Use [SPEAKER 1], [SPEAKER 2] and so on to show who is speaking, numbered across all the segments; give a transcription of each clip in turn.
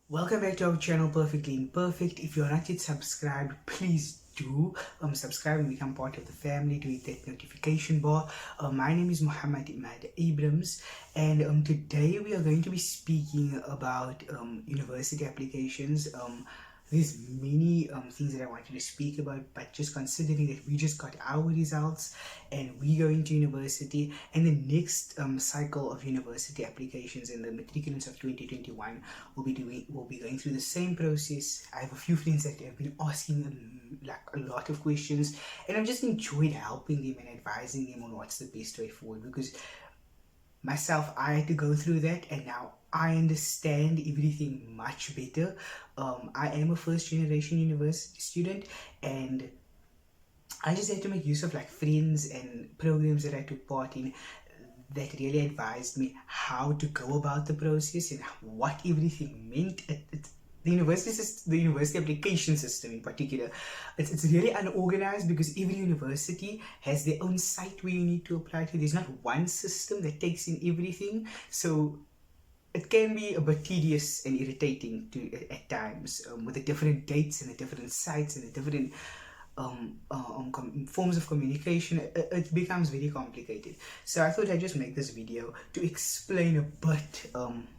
[SPEAKER 1] Welcome back to our channel, Perfectly Imperfect. If you're not yet subscribed, please do subscribe and become part of the family. Do hit that notification bar. My name is Muhammad Imad Abrams, and today we are going to be speaking about university applications. There's many things that I wanted to speak about, but just considering that we just got our results and we go into university, and the next cycle of university applications and the matriculants of 2021 will be going through the same process. I have a few friends that have been asking like a lot of questions, and I've just enjoyed helping them and advising them on what's the best way forward, because myself, I had to go through that, and now I understand everything much better. I am a first generation university student, and I just had to make use of like friends and programs that I took part in that really advised me how to go about the process and what everything meant. The university application system in particular, it's really unorganized because every university has their own site where you need to apply to. There's not one system that takes in everything, so it can be a bit tedious and irritating at times, with the different dates and the different sites and the different forms of communication. It becomes very complicated. So I thought I'd just make this video to explain a bit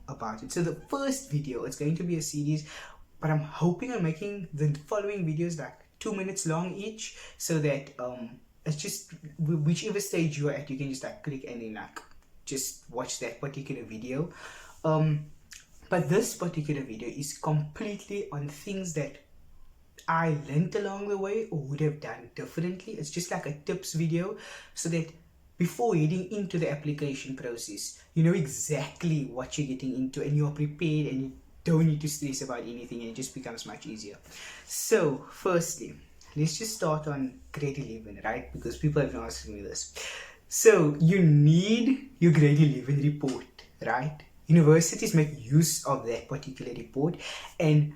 [SPEAKER 1] about it. So the first video, it's going to be a series, but I'm hoping on making the following videos like 2 minutes long each, so that it's just whichever stage you're at, you can just like click and then like just watch that particular video. But this particular video is completely on things that I learned along the way or would have done differently. It's just like a tips video, so that before heading into the application process, you know exactly what you're getting into and you're prepared and you don't need to stress about anything, and it just becomes much easier. So firstly, let's just start on grade 11, right? Because people have been asking me this. So you need your grade 11 report, right? Universities make use of that particular report and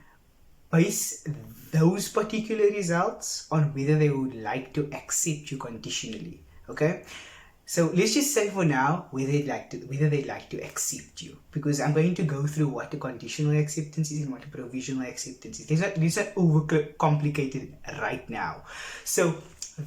[SPEAKER 1] base those particular results on whether they would like to accept you conditionally. Okay, so let's just say for now whether they'd like to accept you, because I'm going to go through what a conditional acceptance is and what a provisional acceptance is. Let's not overcomplicate it right now. So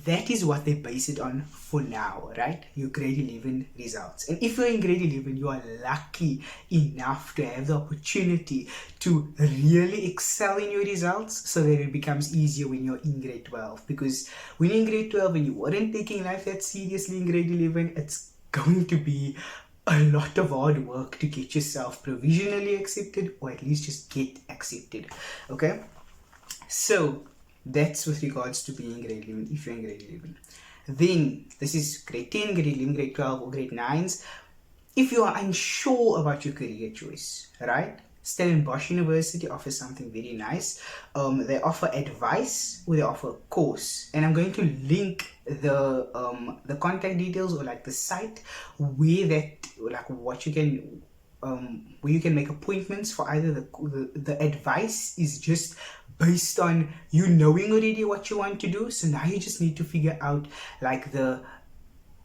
[SPEAKER 1] that is what they base it on for now, right? Your grade 11 results. And if you're in grade 11, you are lucky enough to have the opportunity to really excel in your results, so that it becomes easier when you're in grade 12. Because when you're in grade 12 and you weren't taking life that seriously in grade 11, it's going to be a lot of hard work to get yourself provisionally accepted, or at least just get accepted. Okay, so that's with regards to being grade 11, if you're in grade 11. Then, this is grade 10, grade 11, grade 12, or grade 9s. If you are unsure about your career choice, right? Stellenbosch University offers something very nice. They offer advice, or they offer a course. And I'm going to link the contact details, or like the site where that, like what you can, where you can make appointments for either the advice is just based on you knowing already what you want to do. So now you just need to figure out like the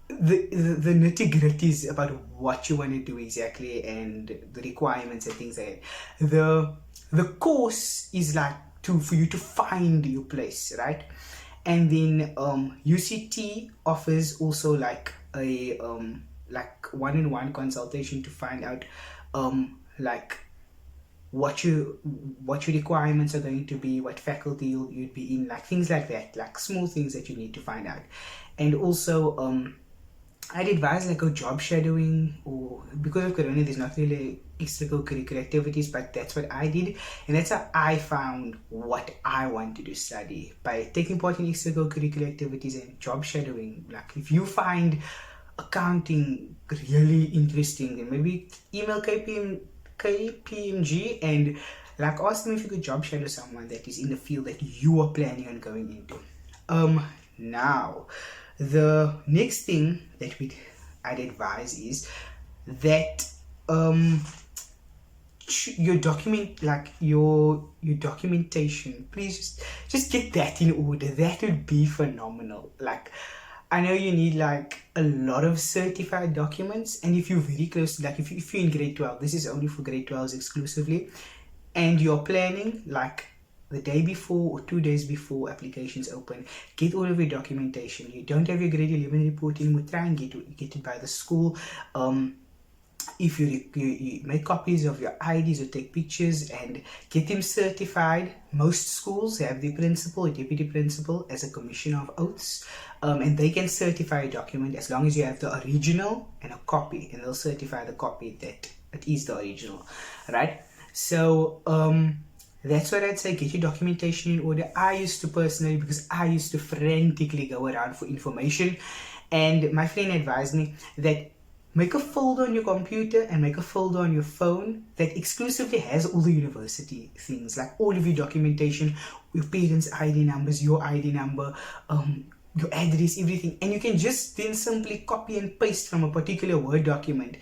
[SPEAKER 1] nitty-gritties about what you want to do exactly, and the requirements and things like that. The course is like for you to find your place, right? And then UCT offers also like a one-on-one consultation to find out like what your requirements are going to be, what faculty you'd be in, like things like that, like small things that you need to find out. And also I'd advise like go job shadowing, or because of Corona there's not really extracurricular activities, but that's what I did, and that's how I found what I wanted to study, by taking part in extracurricular activities and job shadowing. Like if you find accounting really interesting, then maybe email KPMG and like ask them if you could job shadow someone that is in the field that you are planning on going into. Now the next thing that I'd advise is that your documentation, please just get that in order. That would be phenomenal. Like I know you need like a lot of certified documents, and if you're very close to, like if you're in grade 12, this is only for grade 12s exclusively. and you're planning like the day before or 2 days before applications open, get all of your documentation. You don't have your grade 11 report anymore, try and get it by the school. If you make copies of your IDs or take pictures and get them certified. Most schools have the principal or deputy principal as a commissioner of oaths, and they can certify a document as long as you have the original and a copy, and they'll certify the copy that it is the original, right? So that's what I'd say. Get your documentation in order. I used to personally, because I used to frantically go around for information, and my friend advised me that make a folder on your computer and make a folder on your phone that exclusively has all the university things, like all of your documentation, your parents' ID numbers, your ID number, your address, everything. And you can just then simply copy and paste from a particular Word document.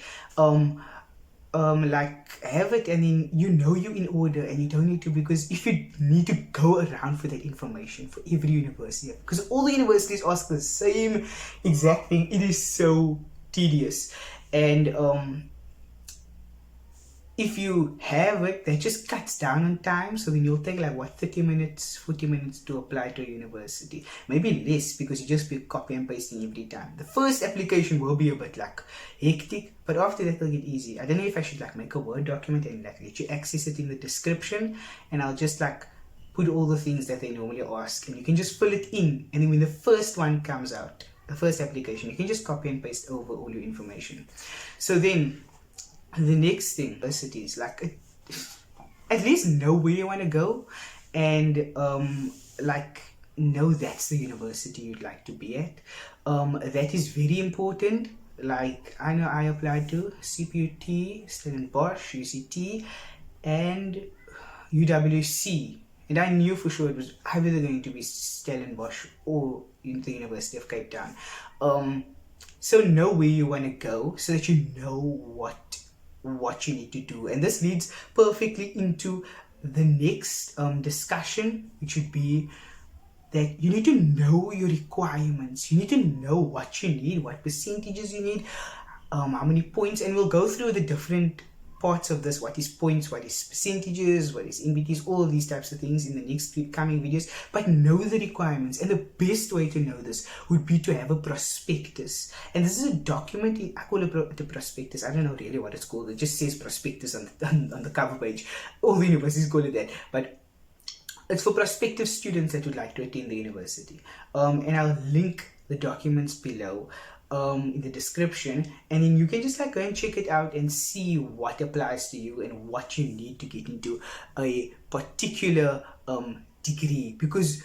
[SPEAKER 1] Like have it, and then you're in order, and you don't need to, because if you need to go around for that information for every university, because all the universities ask the same exact thing, it is so tedious. And if you have it, that just cuts down on time. So then you'll take like 30 minutes, 40 minutes to apply to a university, maybe less, because you just be copy and pasting every time. The first application will be a bit like hectic, but after that it'll get easy. I don't know if I should like make a Word document and like let you access it in the description, and I'll just like put all the things that they normally ask, and you can just fill it in, and then when the first one comes out, the first application, you can just copy and paste over all your information. So then the next thing, universities, like at least know where you want to go, and like know that's the university you'd like to be at. That is very important. Like I know I applied to CPUT, Stellenbosch, UCT, and UWC, and I knew for sure it was either going to be Stellenbosch or in the University of Cape Town. So know where you want to go, so that you know what you need to do. And this leads perfectly into the next discussion, which would be that you need to know your requirements. You need to know what you need, what percentages you need, how many points, and we'll go through the different parts of this, what is points, what is percentages, what is MBTs, all of these types of things in the next coming videos. But know the requirements, and the best way to know this would be to have a prospectus. And this is a document, I call it the prospectus, I don't know really what it's called, it just says prospectus on the cover page. All the universities call it that, but it's for prospective students that would like to attend the university. And I'll link the documents below in the description, and then you can just like go and check it out and see what applies to you and what you need to get into a particular degree. Because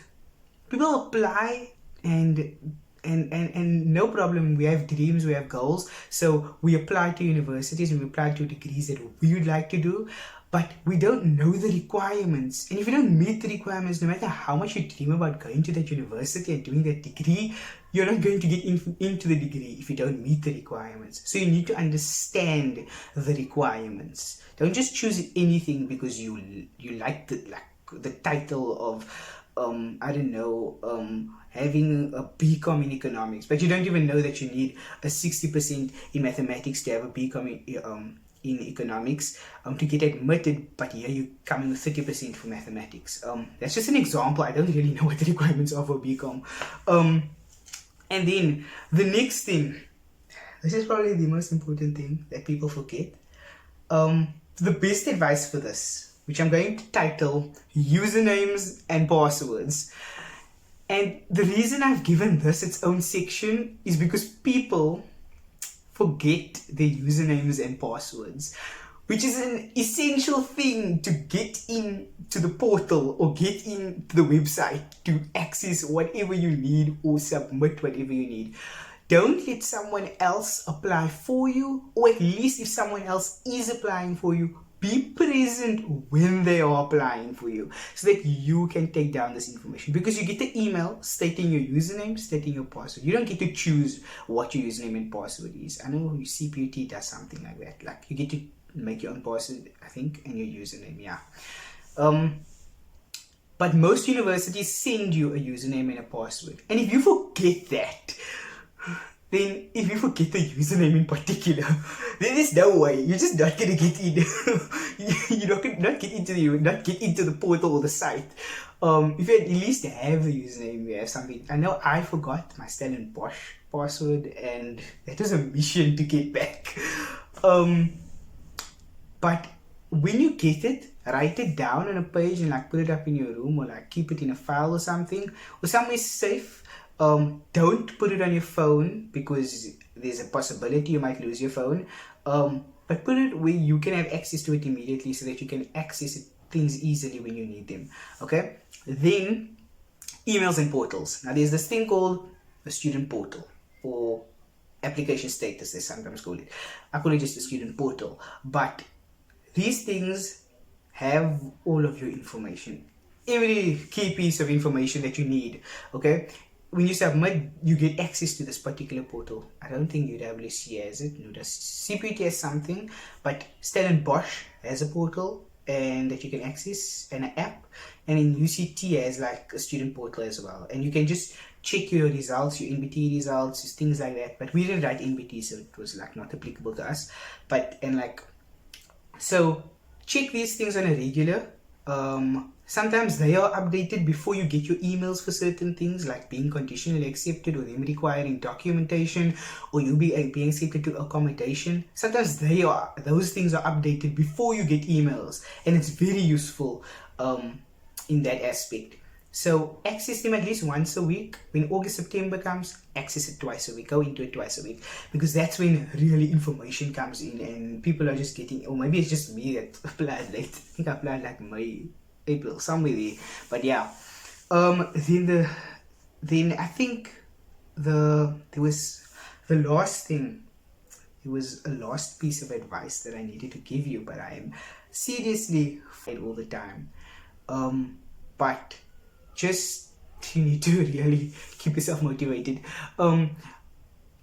[SPEAKER 1] people apply and no problem, we have dreams, we have goals, so we apply to universities and we apply to degrees that we would like to do, but we don't know the requirements. And if you don't meet the requirements, no matter how much you dream about going to that university and doing that degree, you're not going to get into the degree if you don't meet the requirements. So you need to understand the requirements. Don't just choose anything because you like the title of having a BCom in economics, but you don't even know that you need a 60% in mathematics to have a BCom in economics to get admitted, but here you come in with 30% for mathematics. That's just an example. I don't really know what the requirements are for BCom. And then the next thing, this is probably the most important thing that people forget. The best advice for this, which I'm going to title usernames and passwords. And the reason I've given this its own section is because people forget their usernames and passwords, which is an essential thing to get into the portal or get into the website to access whatever you need or submit whatever you need. Don't let someone else apply for you, or at least if someone else is applying for you, be present when they are applying for you so that you can take down this information, because you get the email stating your username, stating your password. You don't get to choose what your username and password is. I know CPUT does something like that. Like you get to make your own password, I think, and your username, yeah. But most universities send you a username and a password. And if you forget that, then if you forget the username in particular, then there's no way. You're just not gonna get in. You're not get into the portal or the site. If you at least have the username, you have something. I know I forgot my Stellies password, and that was a mission to get back. But when you get it, write it down on a page and like put it up in your room, or like keep it in a file or something, or somewhere safe. Don't put it on your phone, because there's a possibility you might lose your phone. But put it where you can have access to it immediately, so that you can access things easily when you need them. Okay? Then, emails and portals. Now there's this thing called a student portal, or application status, they sometimes call it. I call it just a student portal. But these things have all of your information. Every key piece of information that you need. Okay? When you submit, you get access to this particular portal. I don't think UWC has it. No, does CPT has something, but Stellenbosch has a portal and that you can access, and an app, and then UCT has like a student portal as well, and you can just check your results, your NBT results, things like that. But we didn't write NBT, so it was like not applicable to us. But so check these things on a regular. Sometimes they are updated before you get your emails for certain things, like being conditionally accepted, or them requiring documentation, or you being accepted to accommodation. Sometimes those things are updated before you get emails, and it's very useful in that aspect. So access them at least once a week. When August, September comes, access it twice a week. Go into it twice a week, because that's when really information comes in, and people are just getting, or maybe it's just me that applied late. I think I applied like May, April, somewhere there. But yeah, then I think there was the last thing. It was a last piece of advice that I needed to give you, but I am seriously all the time. But just you need to really keep yourself motivated.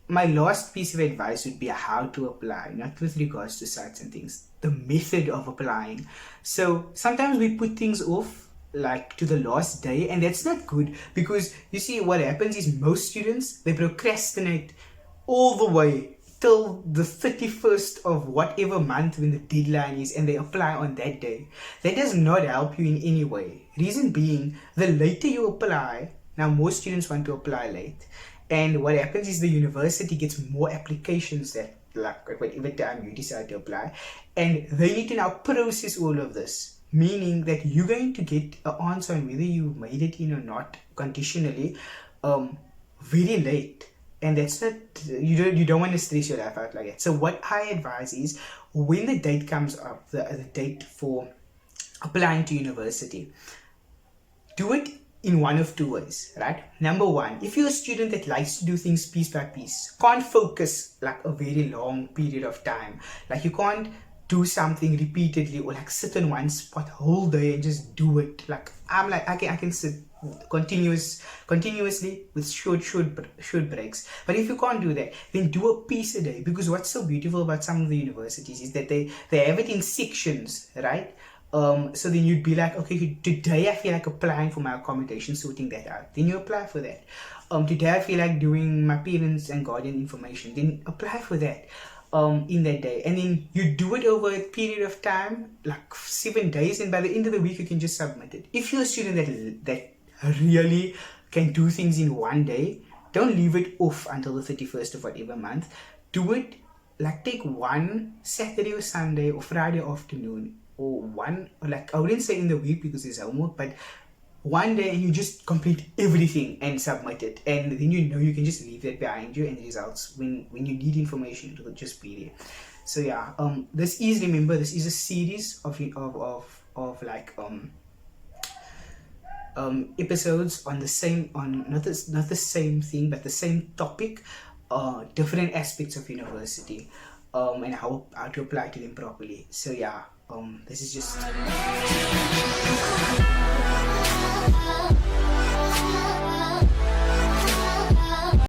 [SPEAKER 1] My last piece of advice would be how to apply, not with regards to sites and things, the method of applying. So sometimes we put things off like to the last day, and that's not good, because you see what happens is most students, they procrastinate all the way till the 31st of whatever month when the deadline is, and they apply on that day. That does not help you in any way. Reason being, the later you apply, now most students want to apply late, and what happens is the university gets more applications that like whatever time you decide to apply, and they need to now process all of this, meaning that you're going to get an answer on whether you made it in or not conditionally very late. And that's not, you don't want to stress your life out like that. So what I advise is, when the date comes up, the date for applying to university, do it in one of two ways, right? Number one, if you're a student that likes to do things piece by piece, can't focus like a very long period of time, like you can't do something repeatedly, or like sit in one spot whole day and just do it. Like I can sit continuously with short breaks. But if you can't do that, then do a piece a day, because what's so beautiful about some of the universities is that they have it in sections, right? So then you'd be like, okay, today I feel like applying for my accommodation, sorting that out, then you apply for that. Today I feel like doing my parents and guardian information, then apply for that in that day, and then you do it over a period of time, like 7 days, and by the end of the week you can just submit it. If you're a student that really can do things in one day, don't leave it off until the 31st of whatever month. Do it, like take one Saturday or Sunday or Friday afternoon, or one, or like I wouldn't say in the week because there's homework, but one day, and you just complete everything and submit it, and then you know you can just leave that behind you, and the results, when you need information, it will just be there. So yeah, this is a series of like episodes on the same, on not the same thing, but the same topic, different aspects of university, and how to apply to them properly. So yeah, this is just